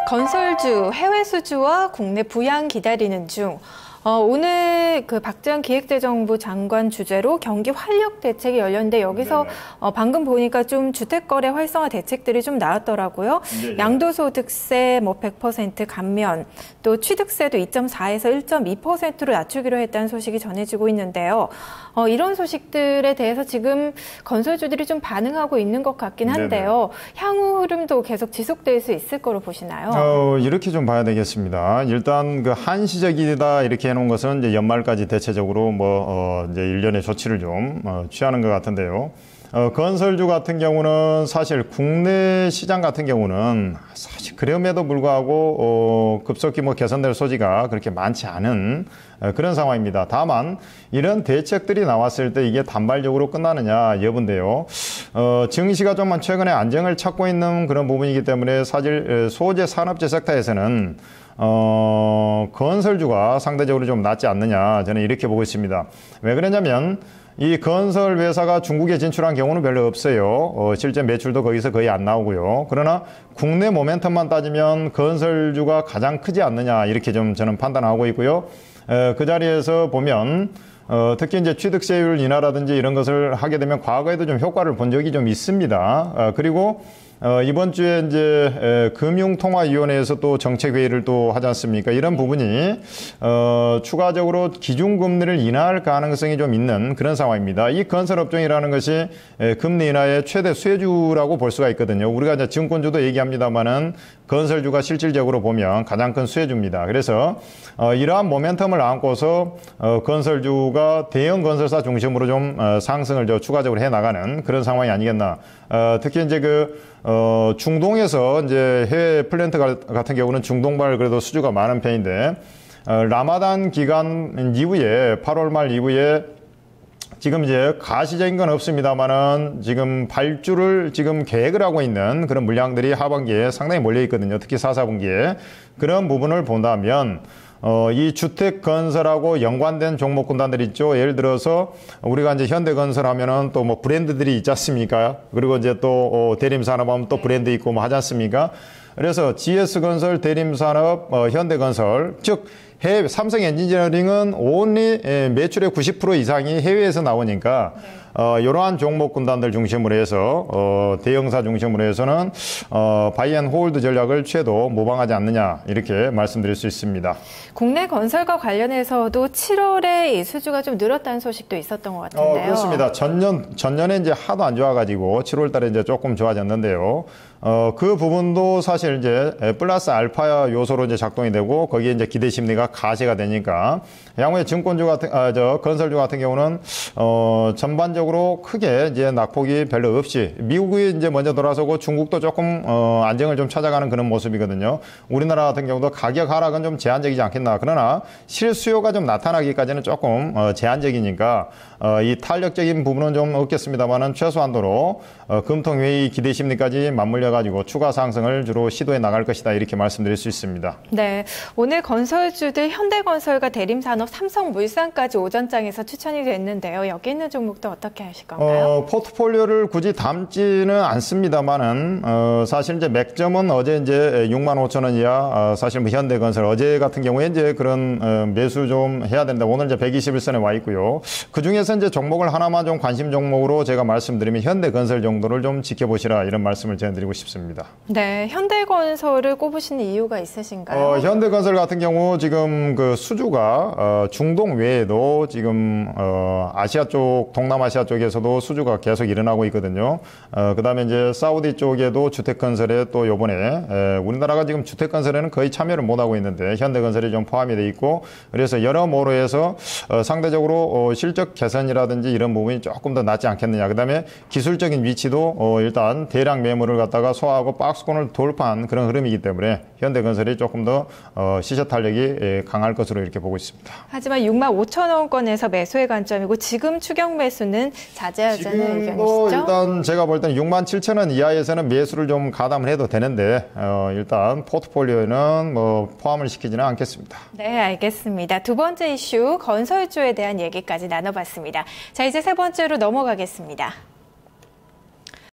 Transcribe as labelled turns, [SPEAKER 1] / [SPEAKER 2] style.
[SPEAKER 1] 건설주, 해외 수주와 국내 부양 기다리는 중. 오늘 그 박지원 기획재정부 장관 주재로 경기 활력 대책이 열렸는데 여기서 방금 보니까 좀 주택거래 활성화 대책들이 좀 나왔더라고요. 네네. 양도소득세 뭐 100% 감면, 또 취득세도 2.4에서 1.2%로 낮추기로 했다는 소식이 전해지고 있는데요. 이런 소식들에 대해서 지금 건설주들이 좀 반응하고 있는 것 같긴 한데요. 네네. 향후 흐름도 계속 지속될 수 있을 거로 보시나요?
[SPEAKER 2] 이렇게 좀 봐야 되겠습니다. 일단 그 한시적이다 이렇게 해놓은 것은 이제 연말까지 대체적으로 이제 일련의 조치를 좀 취하는 것 같은데요. 건설주 같은 경우는 사실 국내 시장 같은 경우는 사실 그럼에도 불구하고 급속히 개선될 소지가 그렇게 많지 않은 그런 상황입니다. 다만 이런 대책들이 나왔을 때 이게 단발적으로 끝나느냐 여부인데요. 증시가 좀만 최근에 안정을 찾고 있는 그런 부분이기 때문에 사실 소재 산업재 섹터에서는 건설주가 상대적으로 좀 낫지 않느냐 저는 이렇게 보고 있습니다. 왜 그러냐면 이 건설 회사가 중국에 진출한 경우는 별로 없어요. 실제 매출도 거기서 거의 안 나오고요. 그러나 국내 모멘텀만 따지면 건설주가 가장 크지 않느냐 이렇게 좀 저는 판단하고 있고요. 그 자리에서 보면 특히 이제 취득세율 인하라든지 이런 것을 하게 되면 과거에도 좀 효과를 본 적이 좀 있습니다. 그리고 이번 주에 이제 금융통화위원회에서 또 정책회의를 또 하지 않습니까? 이런 부분이 추가적으로 기준금리를 인하할 가능성이 좀 있는 그런 상황입니다. 이 건설업종이라는 것이 금리 인하의 최대 수혜주라고 볼 수가 있거든요. 우리가 이제 증권주도 얘기합니다만은 건설주가 실질적으로 보면 가장 큰 수혜주입니다. 그래서 이러한 모멘텀을 안고서 건설주가 대형 건설사 중심으로 좀 상승을 추가적으로 해 나가는 그런 상황이 아니겠나. 특히 이제 중동에서 이제 해외 플랜트 같은 경우는 중동발 그래도 수주가 많은 편인데, 라마단 기간 이후에 8월 말 이후에 지금 이제 가시적인 건 없습니다만은 지금 발주를 지금 계획을 하고 있는 그런 물량들이 하반기에 상당히 몰려 있거든요. 특히 4, 4분기에. 그런 부분을 본다면 이 주택 건설하고 연관된 종목 군단들 있죠. 예를 들어서 우리가 이제 현대건설 하면은 또 브랜드들이 있지 않습니까? 그리고 이제 또 대림산업 하면 또 브랜드 있고 하지 않습니까? 그래서 GS건설, 대림산업, 현대건설, 즉 해외 삼성 엔지니어링은 온리 매출의 90% 이상이 해외에서 나오니까 이러한 종목 군단들 중심으로 해서 대형사 중심으로 해서는 바이앤홀드 전략을 취해도 무방하지 않느냐 이렇게 말씀드릴 수 있습니다.
[SPEAKER 1] 국내 건설과 관련해서도 7월에 이 수주가 좀 늘었다는 소식도 있었던 것 같은데요.
[SPEAKER 2] 그렇습니다. 전년에 이제 하도 안 좋아가지고 7월 달에 이제 조금 좋아졌는데요. 그 부분도 사실 이제 플러스 알파 요소로 이제 작동이 되고 거기에 이제 기대 심리가 가세가 되니까 향후에 증권주 같은 건설주 같은 경우는 전반적으로 크게 이제 낙폭이 별로 없이 미국이 이제 먼저 돌아서고 중국도 조금 안정을 좀 찾아가는 그런 모습이거든요. 우리나라 같은 경우도 가격 하락은 좀 제한적이지 않겠나. 그러나 실수요가 좀 나타나기까지는 조금 제한적이니까 이 탄력적인 부분은 좀 없겠습니다만은 최소한도로 금통회의 기대 심리까지 맞물려 가지고 추가 상승을 주로 시도해 나갈 것이다 이렇게 말씀드릴 수 있습니다.
[SPEAKER 1] 네, 오늘 건설주들 현대건설과 대림산업, 삼성물산까지 오전장에서 추천이 됐는데요. 여기 있는 종목도 어떻게 하실 건가요?
[SPEAKER 2] 포트폴리오를 굳이 담지는 않습니다만은 사실 이제 맥점은 어제 이제 65,000원 이하 사실 현대건설 어제 같은 경우에 이제 그런 매수 좀 해야 된다. 오늘 이제 121선에 와 있고요. 그 중에서 이제 종목을 하나만 좀 관심 종목으로 제가 말씀드리면 현대건설 정도를 좀 지켜보시라 이런 말씀을 전해드리고 싶습니다.
[SPEAKER 1] 네, 현대건설을 꼽으시는 이유가 있으신가요?
[SPEAKER 2] 현대건설 같은 경우 지금 그 수주가 중동 외에도 지금 아시아 쪽, 동남아시아 쪽에서도 수주가 계속 일어나고 있거든요. 그다음에 이제 사우디 쪽에도 주택건설에 또 요번에 우리나라가 지금 주택건설에는 거의 참여를 못하고 있는데 현대건설이 좀 포함이 돼 있고 그래서 여러모로 해서 상대적으로 실적 개선이라든지 이런 부분이 조금 더 낫지 않겠느냐. 그다음에 기술적인 위치도 일단 대량 매물을 갖다가 소화하고 박스권을 돌파한 그런 흐름이기 때문에 현대건설이 조금 더 시세 탄력이 강할 것으로 이렇게 보고 있습니다.
[SPEAKER 1] 하지만 65,000원권에서 매수의 관점이고 지금 추격 매수는 자제하자는 의견이시죠?
[SPEAKER 2] 일단 제가 볼 때는 67,000원 이하에서는 매수를 좀 가담을 해도 되는데 일단 포트폴리오에는 포함을 시키지는 않겠습니다.
[SPEAKER 1] 네, 알겠습니다. 두 번째 이슈 건설주에 대한 얘기까지 나눠봤습니다. 자, 이제 세 번째로 넘어가겠습니다.